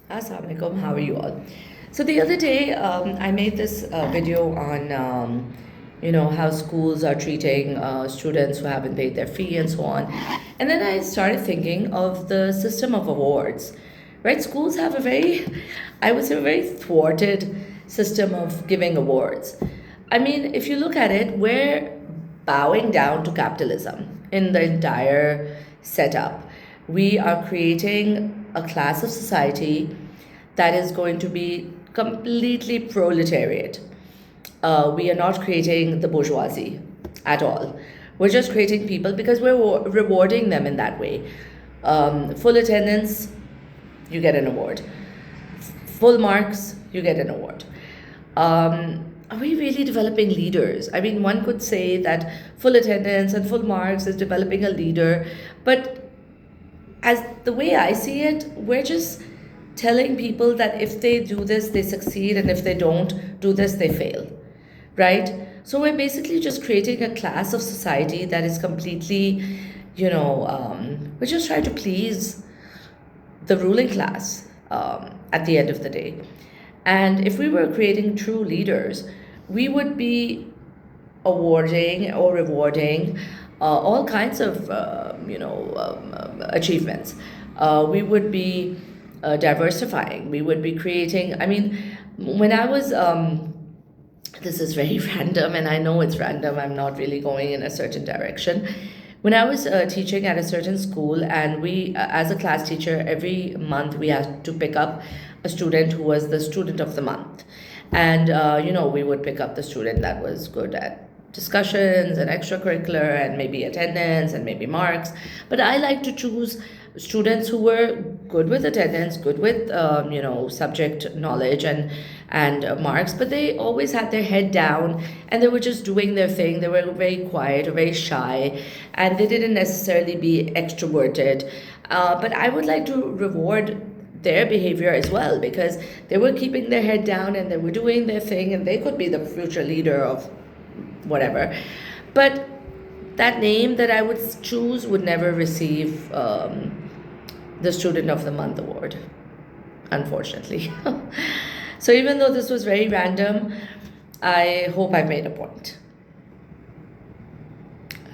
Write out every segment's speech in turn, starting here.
Assalamu alaikum, how are you all? So the other day, I made this video on, how schools are treating students who haven't paid their fee and so on. And then I started thinking of the system of awards, right? Schools have a very, I would say, a very thwarted system of giving awards. I mean, if you look at it, we're bowing down to capitalism in the entire setup. We are creating a class of society that is going to be completely proletariat. We are not creating the bourgeoisie at all. We're just creating people because we're rewarding them in that way. Full attendance, you get an award. Full marks, you get an award. Are we really developing leaders? I mean, one could say that full attendance and full marks is developing a leader, but as the way I see it, we're just telling people that if they do this, they succeed, and if they don't do this, they fail, right? So we're basically just creating a class of society that is completely, we're just trying to please the ruling class at the end of the day. And if we were creating true leaders, we would be awarding or rewarding all kinds of achievements. We would be diversifying. We would be creating. I mean, when I was this is very random, and I know it's random. I'm not really going in a certain direction. When I was teaching at a certain school, and as a class teacher, every month we had to pick up a student who was the student of the month. And, we would pick up the student that was good at discussions and extracurricular and maybe attendance and maybe marks. But I like to choose students who were good with attendance, good with subject knowledge and marks, but they always had their head down and they were just doing their thing. They were very quiet or very shy, and they didn't necessarily be extroverted. But I would like to reward their behavior as well, because they were keeping their head down and they were doing their thing, and they could be the future leader of whatever. But that name that I would choose would never receive the Student of the Month award, unfortunately. So even though this was very random, I hope I made a point.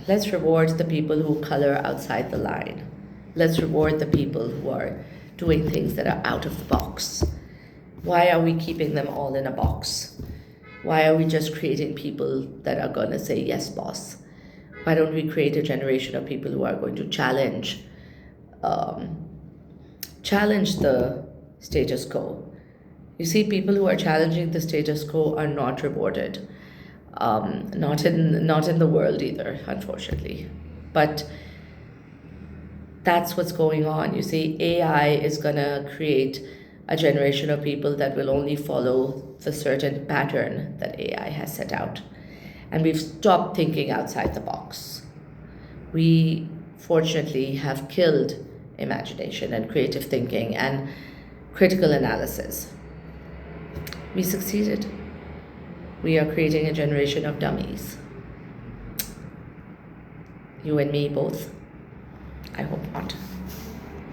Let's reward the people who color outside the line. Let's reward the people who are doing things that are out of the box. Why are we keeping them all in a box? Why are we just creating people that are going to say, yes, boss? Why don't we create a generation of people who are going to challenge the status quo? You see, people who are challenging the status quo are not rewarded. Not in the world either, unfortunately. But that's what's going on. You see, AI is going to create a generation of people that will only follow the certain pattern that AI has set out. And we've stopped thinking outside the box. We fortunately have killed imagination and creative thinking and critical analysis. We succeeded. We are creating a generation of dummies. You and me both. I hope not.